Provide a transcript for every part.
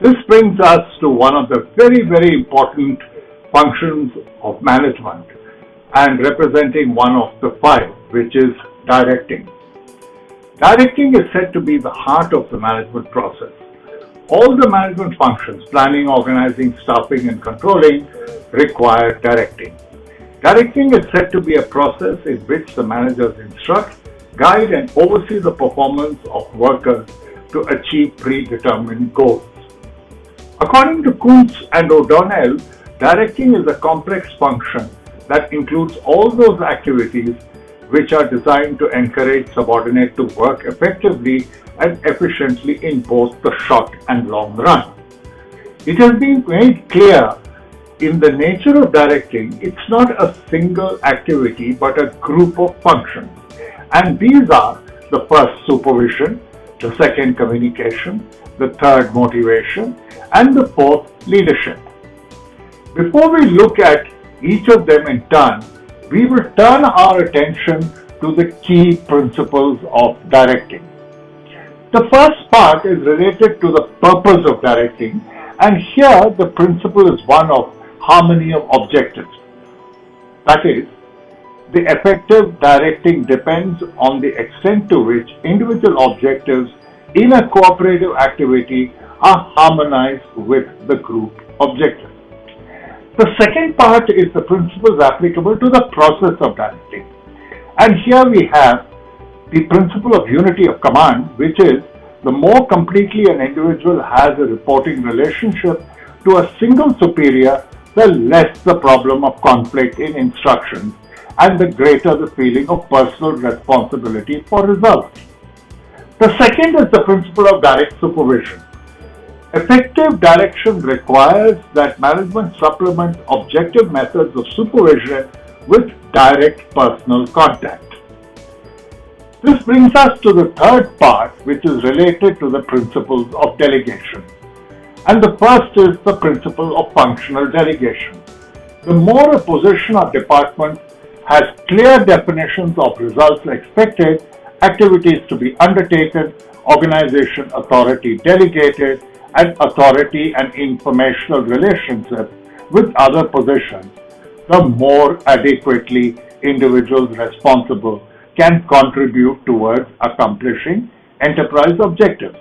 This brings us to one of the very important functions of management and representing one of the five, which is directing. Directing is said to be the heart of the management process. All the management functions, planning, organizing, staffing, and controlling, require directing. Directing is said to be a process in which the managers instruct, guide, and oversee the performance of workers to achieve predetermined goals. According to Kuntz and O'Donnell, directing is a complex function that includes all those activities which are designed to encourage subordinates to work effectively and efficiently in both the short and long run. It has been made clear in the nature of directing, it's not a single activity but a group of functions. And these are the first, supervision, the second, communication, the third, motivation, and the fourth, leadership. Before we look at each of them in turn, we will turn our attention to the key principles of directing. The first part is related to the purpose of directing, and here the principle is one of harmony of objectives. That is, the effective directing depends on the extent to which individual objectives in a cooperative activity are harmonized with the group objectives. The second part is the principles applicable to the process of directing. And here we have the principle of unity of command, which is the more completely an individual has a reporting relationship to a single superior, the less the problem of conflict in instructions and the greater the feeling of personal responsibility for results. The second is the principle of direct supervision. Effective direction requires that management supplement objective methods of supervision with direct personal contact. This brings us to the third part, which is related to the principles of delegation. And the first is the principle of functional delegation. The more a position or department has clear definitions of results expected, activities to be undertaken, organization authority delegated, and authority and informational relationships with other positions, the more adequately individuals responsible can contribute towards accomplishing enterprise objectives.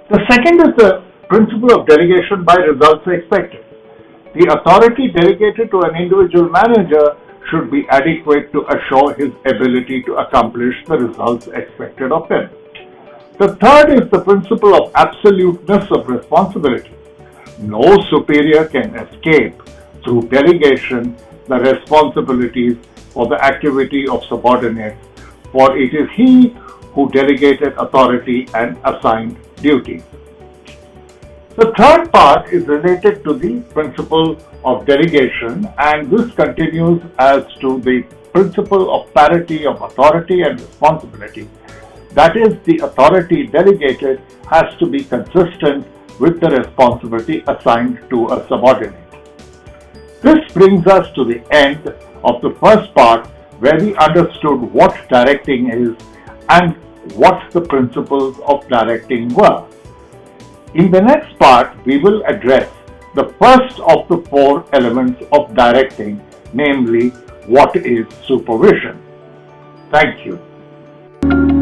The second is the principle of delegation by results expected. The authority delegated to an individual manager should be adequate to assure his ability to accomplish the results expected of him. The third is the principle of absoluteness of responsibility. No superior can escape through delegation the responsibilities for the activity of subordinates, for it is he who delegated authority and assigned duties. The third part is related to the principle of delegation, and this continues as to the principle of parity of authority and responsibility. That is, the authority delegated has to be consistent with the responsibility assigned to a subordinate. This brings us to the end of the first part, where we understood what directing is and what the principles of directing were. In the next part, we will address the first of the four elements of directing, namely, what is supervision. Thank you.